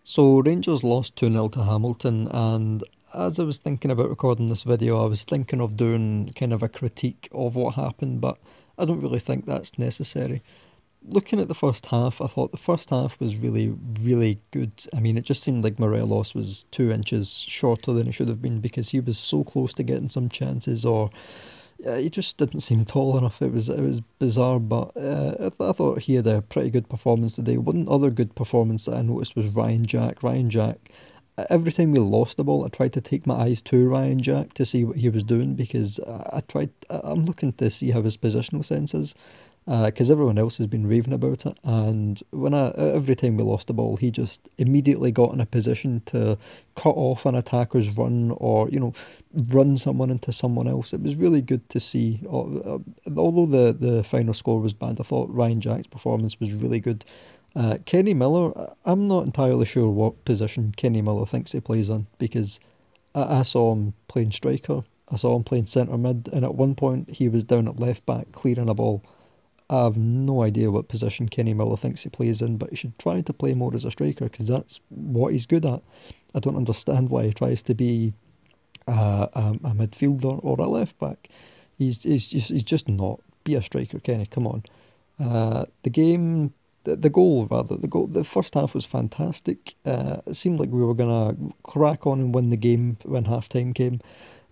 So Rangers lost 2-0 to Hamilton, and as I was thinking about recording this video, I was thinking of doing kind of a critique of what happened, but I don't really think that's necessary. Looking at the first half, I thought the first half was really, really good. I mean, it just seemed like Morelos was 2 inches shorter than he should have been because he was so close to getting some chances, or he just didn't seem tall enough. It was bizarre, but I thought he had a pretty good performance today. One other good performance that I noticed was Ryan Jack. Ryan Jack, every time we lost the ball, I tried to take my eyes to Ryan Jack to see what he was doing because I'm looking to see how his positional sense is because everyone else has been raving about it. And every time we lost the ball, he just immediately got in a position to cut off an attacker's run or run someone into someone else. It was really good to see. Although the final score was bad, I thought Ryan Jack's performance was really good. Kenny Miller, I'm not entirely sure what position Kenny Miller thinks he plays in because I saw him playing striker. I saw him playing centre mid, and at one point he was down at left back clearing a ball. I have no idea what position Kenny Miller thinks he plays in, but he should try to play more as a striker because that's what he's good at. I don't understand why he tries to be a midfielder or a left back. He's just not. Be a striker, Kenny. Come on. The game, the goal rather, the goal. The first half was fantastic. It seemed like we were gonna crack on and win the game when half time came,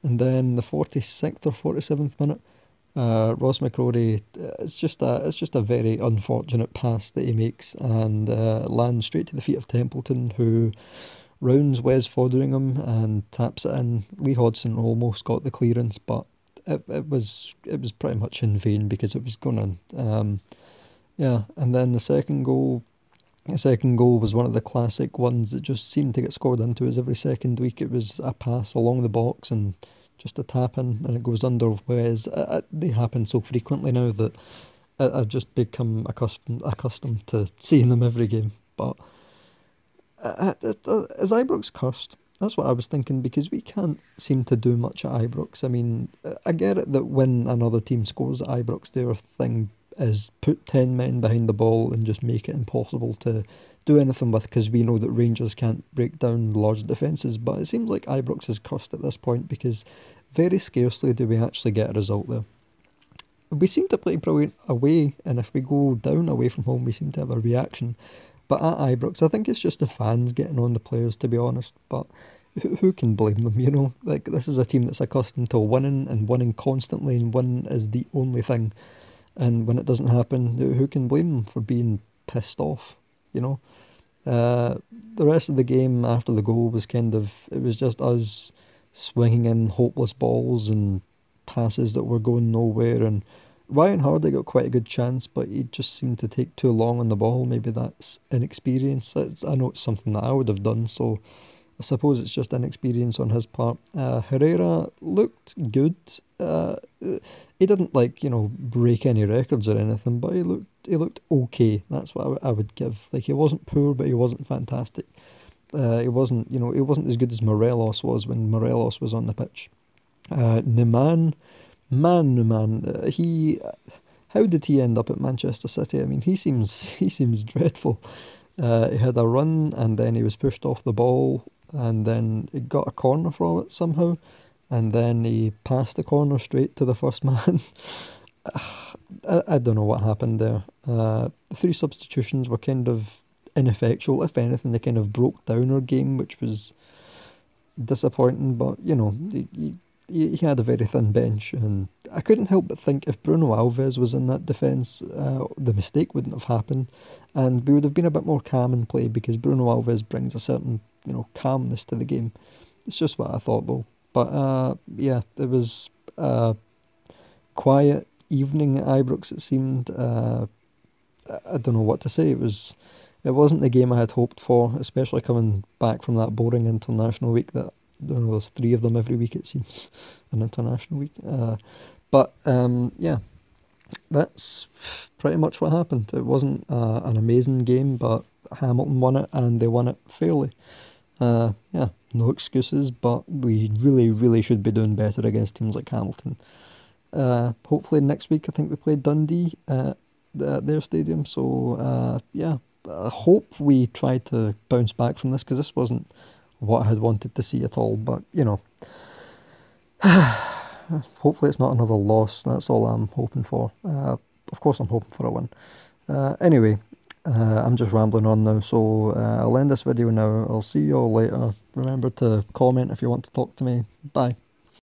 and then the 46th or 47th minute. Ross McCrory, it's just a very unfortunate pass that he makes and lands straight to the feet of Templeton, who rounds Wes Foderingham and taps it in. Lee Hodgson almost got the clearance, but it was pretty much in vain because it was going in. Yeah, and then the second goal was one of the classic ones that just seemed to get scored into us every second week. It was a pass along the box and just a tap in, and it goes under Wes. They happen so frequently now that I've just become accustomed to seeing them every game. But is Ibrox cursed? That's what I was thinking because we can't seem to do much at Ibrox. I mean, I get it that when another team scores at Ibrox, their thing is put 10 men behind the ball and just make it impossible to do anything with because we know that Rangers can't break down large defences. But it seems like Ibrox is cursed at this point because very scarcely do we actually get a result there. We seem to play brilliant away, and if we go down away from home, we seem to have a reaction. But at Ibrox, I think it's just the fans getting on the players, to be honest. But who can blame them, you know? Like, this is a team that's accustomed to winning and winning constantly, and winning is the only thing. And when it doesn't happen, who can blame them for being pissed off, you know? The rest of the game after the goal was it was just us swinging in hopeless balls and passes that were going nowhere. And Ryan Hardy got quite a good chance, but he just seemed to take too long on the ball. Maybe that's inexperience. I know it's something that I would have done, so I suppose it's just inexperience on his part. Herrera looked good. He didn't break any records or anything, but he looked okay. That's what I would give. Like, he wasn't poor, but he wasn't fantastic. He wasn't as good as Morelos was when Morelos was on the pitch. Neman, he, how did he end up at Manchester City? I mean, he seems dreadful. He had a run and then he was pushed off the ball and then he got a corner from it somehow, and then he passed the corner straight to the first man. I don't know what happened there. The three substitutions were kind of ineffectual. If anything, they kind of broke down our game, which was disappointing. But he had a very thin bench, and I couldn't help but think if Bruno Alves was in that defence, the mistake wouldn't have happened, and we would have been a bit more calm in play because Bruno Alves brings a certain calmness to the game. It's just what I thought though. But yeah, it was a quiet evening at Ibrox. It seemed. I don't know what to say. It wasn't the game I had hoped for, especially coming back from that boring international week that there's three of them every week, it seems, an international week. But yeah, that's pretty much what happened. It wasn't an amazing game, but Hamilton won it and they won it fairly. Yeah, no excuses, but we really, really should be doing better against teams like Hamilton. Hopefully next week I think we play Dundee at their stadium, so yeah, I hope we try to bounce back from this, because this wasn't what I had wanted to see at all. But, you know, hopefully it's not another loss. That's all I'm hoping for. Of course, I'm hoping for a win. Anyway, I'm just rambling on now, so I'll end this video now. I'll see you all later. Remember to comment if you want to talk to me. Bye.